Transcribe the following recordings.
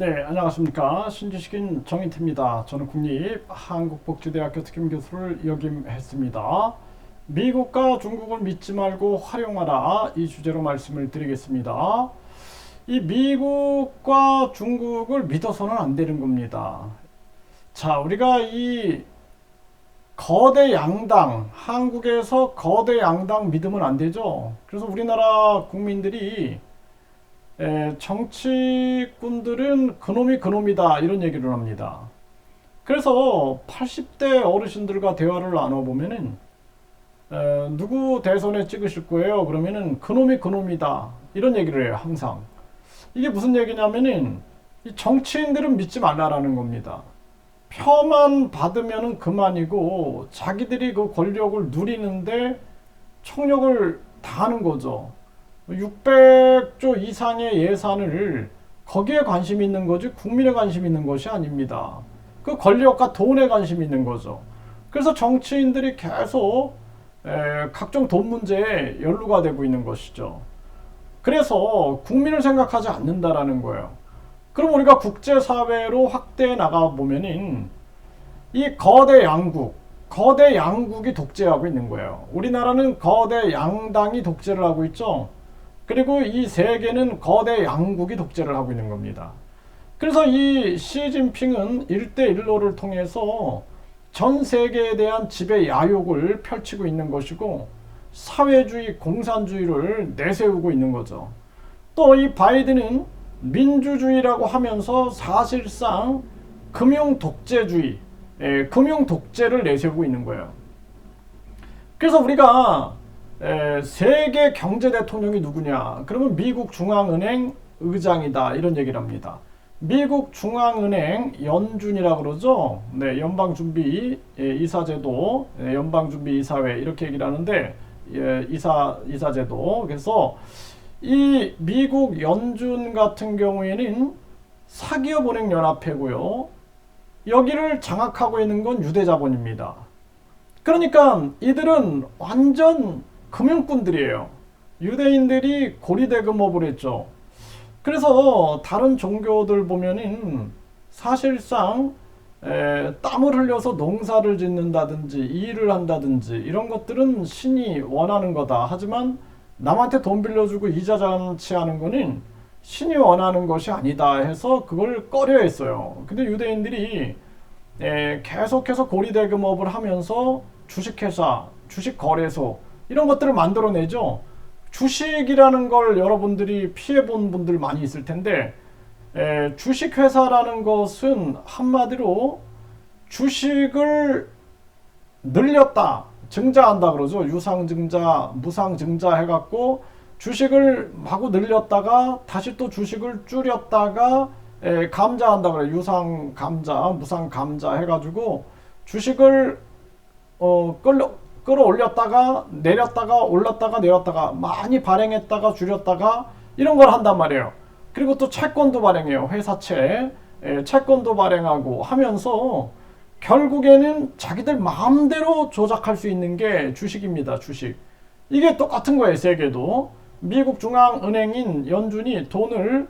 네, 안녕하십니까. 신지식인 정인태입니다. 저는 국립한국복지대학교 특임교수를 역임했습니다. 미국과 중국을 믿지 말고 활용하라, 이 주제로 말씀을 드리겠습니다. 이 미국과 중국을 믿어서는 안 되는 겁니다. 자, 우리가 이 거대 양당, 한국에서 거대 양당 믿으면 안 되죠. 그래서 우리나라 국민들이 정치꾼들은 그놈이 그놈이다, 이런 얘기를 합니다. 그래서 80대 어르신들과 대화를 나눠보면은 누구 대선에 찍으실 거예요? 그러면은 그놈이 그놈이다, 이런 얘기를 해요. 항상. 이게 무슨 얘기냐면은 이 정치인들은 믿지 말라라는 겁니다. 표만 받으면은 그만이고 자기들이 그 권력을 누리는데 총력을 다하는 거죠. 600조 이상의 예산을 거기에 관심 있는 거지 국민에 관심 있는 것이 아닙니다. 그 권력과 돈에 관심 있는 거죠. 그래서 정치인들이 계속 각종 돈 문제에 연루가 되고 있는 것이죠. 그래서 국민을 생각하지 않는다라는 거예요. 그럼 우리가 국제사회로 확대해 나가 보면은 이 거대 양국이 독재하고 있는 거예요. 우리나라는 거대 양당이 독재를 하고 있죠. 그리고 이 세계는 거대 양국이 독재를 하고 있는 겁니다. 그래서 이 시진핑은 1대1로를 통해서 전 세계에 대한 지배 야욕을 펼치고 있는 것이고 사회주의, 공산주의를 내세우고 있는 거죠. 또 이 바이든은 민주주의라고 하면서 사실상 금융 독재주의, 금융 독재를 내세우고 있는 거예요. 그래서 우리가 세계 경제 대통령이 누구냐? 그러면 미국 중앙은행 의장이다, 이런 얘기를 합니다. 미국 중앙은행 연준이라고 그러죠. 네, 연방준비 이사제도, 연방준비 이사회 이렇게 얘기를 하는데 이사제도. 그래서 이 미국 연준 같은 경우에는 사기업은행연합회고요. 여기를 장악하고 있는 건 유대자본입니다. 그러니까 이들은 완전 금융꾼들이에요. 유대인들이 고리대금업을 했죠. 그래서 다른 종교들 보면은 사실상 땀을 흘려서 농사를 짓는다든지 일을 한다든지 이런 것들은 신이 원하는 거다. 하지만 남한테 돈 빌려주고 이자 잔치하는 거는 신이 원하는 것이 아니다 해서 그걸 꺼려 했어요. 근데 유대인들이 계속해서 고리대금업을 하면서 주식회사, 주식거래소 이런 것들을 만들어내죠. 주식이라는 걸 여러분들이 피해본 분들 많이 있을 텐데 주식회사라는 것은 한마디로 주식을 늘렸다, 증자한다 그러죠. 유상증자, 무상증자 해갖고 주식을 마구 늘렸다가 다시 또 주식을 줄였다가 감자한다 그래요. 유상감자, 무상감자 해가지고 주식을 끌어올렸다가 내렸다가 올랐다가 내렸다가 많이 발행했다가 줄였다가 이런 걸 한단 말이에요. 그리고 또 채권도 발행해요. 회사채 채권도 발행하고 하면서 결국에는 자기들 마음대로 조작할 수 있는 게 주식입니다. 주식. 이게 똑같은 거예요. 세계도. 미국 중앙은행인 연준이 돈을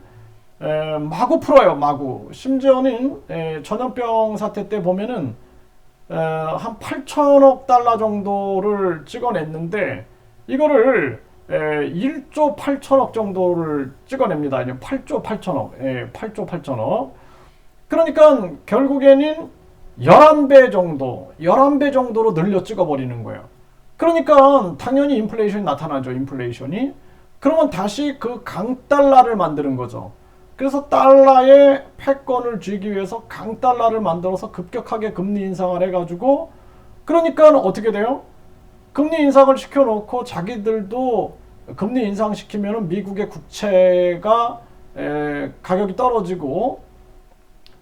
마구 풀어요. 마구. 심지어는 전염병 사태 때 보면은 한 8천억 달러 정도를 찍어냈는데 이거를 1조 8천억 정도를 찍어냅니다. 8조 8천억. 8조 8천억. 그러니까 결국에는 11배 정도로 늘려 찍어버리는 거예요. 그러니까 당연히 인플레이션이 나타나죠. 인플레이션이. 그러면 다시 그 강달러를 만드는 거죠. 그래서 달러의 패권을 쥐기 위해서 강달러를 만들어서 급격하게 금리 인상을 해가지고 그러니까 어떻게 돼요? 금리 인상을 시켜놓고 자기들도 금리 인상시키면 미국의 국채가 가격이 떨어지고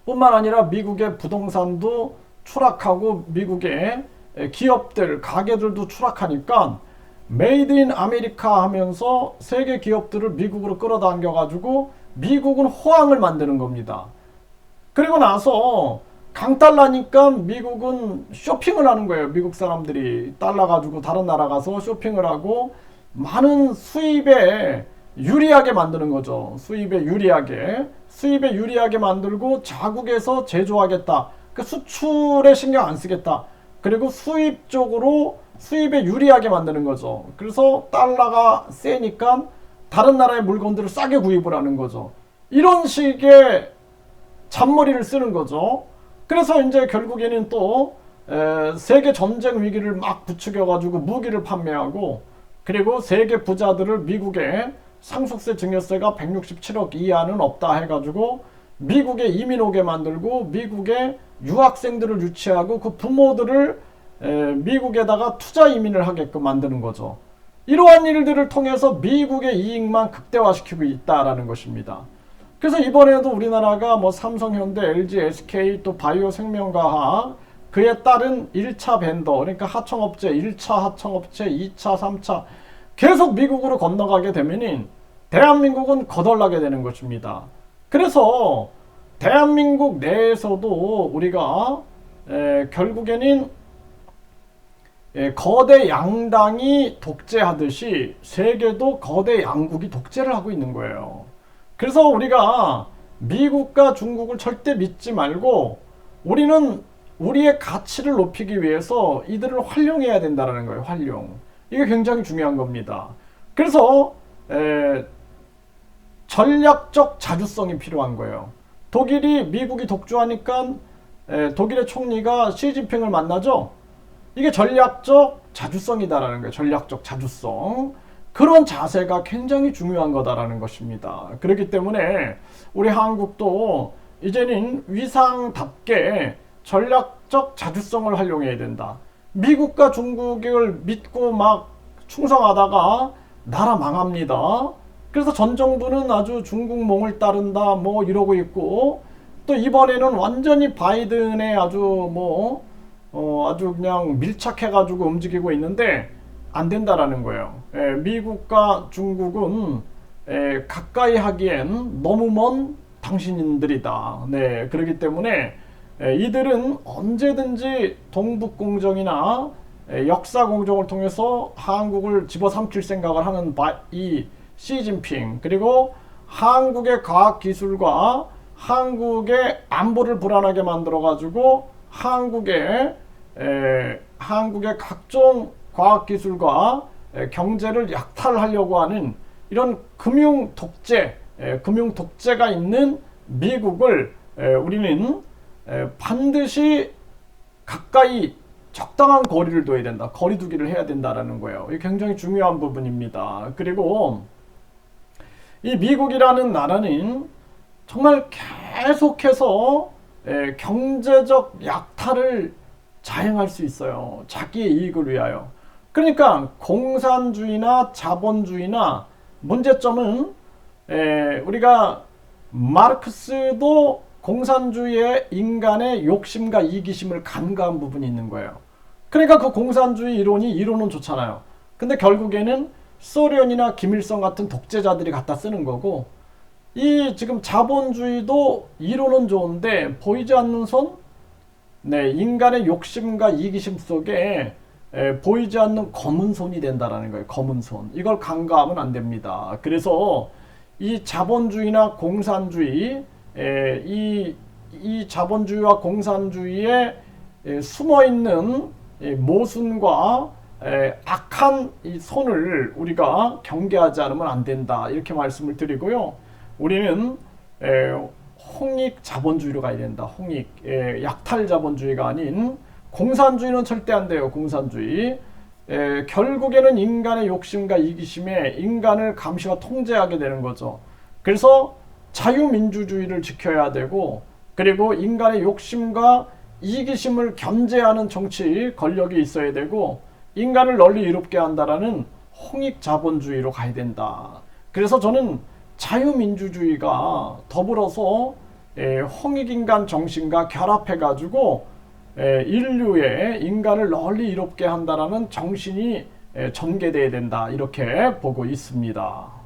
뿐만 아니라 미국의 부동산도 추락하고 미국의 기업들, 가게들도 추락하니까 메이드 인 아메리카 하면서 세계 기업들을 미국으로 끌어당겨가지고 미국은 호황을 만드는 겁니다. 그리고 나서 강달러니까 미국은 쇼핑을 하는 거예요. 미국 사람들이 달러 가지고 다른 나라 가서 쇼핑을 하고 많은 수입에 유리하게 만드는 거죠. 수입에 유리하게 만들고 자국에서 제조하겠다. 그 수출에 신경 안 쓰겠다. 그리고 수입 쪽으로 수입에 유리하게 만드는 거죠. 그래서 달러가 세니까 다른 나라의 물건들을 싸게 구입을 하는 거죠. 이런 식의 잔머리를 쓰는 거죠. 그래서 이제 결국에는 또 세계 전쟁 위기를 막 부추겨 가지고 무기를 판매하고, 그리고 세계 부자들을 미국에 상속세 증여세가 167억 이하는 없다 해가지고 미국에 이민 오게 만들고, 미국에 유학생들을 유치하고 그 부모들을 미국에다가 투자 이민을 하게끔 만드는 거죠. 이러한 일들을 통해서 미국의 이익만 극대화시키고 있다라는 것입니다. 그래서 이번에도 우리나라가 뭐 삼성, 현대, LG, SK, 또 바이오 생명과학, 그에 따른 1차 벤더, 그러니까 하청업체, 1차 하청업체, 2차, 3차 계속 미국으로 건너가게 되면 대한민국은 거덜나게 되는 것입니다. 그래서 대한민국 내에서도 우리가 결국에는 거대 양당이 독재하듯이 세계도 거대 양국이 독재를 하고 있는 거예요. 그래서 우리가 미국과 중국을 절대 믿지 말고 우리는 우리의 가치를 높이기 위해서 이들을 활용해야 된다는 거예요. 활용. 이게 굉장히 중요한 겁니다. 그래서 전략적 자주성이 필요한 거예요. 독일이 미국이 독주하니까 독일의 총리가 시진핑을 만나죠. 이게 전략적 자주성이다라는 거예요. 전략적 자주성. 그런 자세가 굉장히 중요한 거다라는 것입니다. 그렇기 때문에 우리 한국도 이제는 위상답게 전략적 자주성을 활용해야 된다. 미국과 중국을 믿고 막 충성하다가 나라 망합니다. 그래서 전 정부는 아주 중국몽을 따른다 뭐 이러고 있고, 또 이번에는 완전히 바이든에 아주 아주 그냥 밀착해가지고 움직이고 있는데 안 된다라는 거예요. 미국과 중국은 가까이 하기엔 너무 먼 당신들이다. 네, 그렇기 때문에 이들은 언제든지 동북공정이나 역사공정을 통해서 한국을 집어삼킬 생각을 하는 이 시진핑, 그리고 한국의 과학기술과 한국의 안보를 불안하게 만들어가지고 한국의 각종 과학기술과 경제를 약탈하려고 하는 이런 금융 독재가 있는 미국을 우리는 반드시 가까이 적당한 거리를 둬야 된다. 거리두기를 해야 된다라는 거예요. 이게 굉장히 중요한 부분입니다. 그리고 이 미국이라는 나라는 정말 계속해서 경제적 약탈을 자행할 수 있어요. 자기의 이익을 위하여. 그러니까 공산주의나 자본주의나 문제점은 우리가 마르크스도 공산주의의 인간의 욕심과 이기심을 간과한 부분이 있는 거예요. 그러니까 그 공산주의 이론은 좋잖아요. 근데 결국에는 소련이나 김일성 같은 독재자들이 갖다 쓰는 거고, 이 지금 자본주의도 이론은 좋은데 보이지 않는 손? 네, 인간의 욕심과 이기심 속에 보이지 않는 검은 손이 된다라는 거예요. 검은 손. 이걸 간과하면 안 됩니다. 그래서 이 자본주의나 공산주의, 이 자본주의와 공산주의에 숨어있는 모순과 악한 이 손을 우리가 경계하지 않으면 안 된다. 이렇게 말씀을 드리고요. 우리는 홍익 자본주의로 가야 된다. 홍익, 약탈 자본주의가 아닌 공산주의는 절대 안 돼요. 공산주의. 결국에는 인간의 욕심과 이기심에 인간을 감시와 통제하게 되는 거죠. 그래서 자유민주주의를 지켜야 되고, 그리고 인간의 욕심과 이기심을 견제하는 정치 권력이 있어야 되고, 인간을 널리 이롭게 한다라는 홍익 자본주의로 가야 된다. 그래서 저는 자유민주주의가 더불어서 홍익인간 정신과 결합해가지고 인류의 인간을 널리 이롭게 한다라는 정신이 전개돼야 된다. 이렇게 보고 있습니다.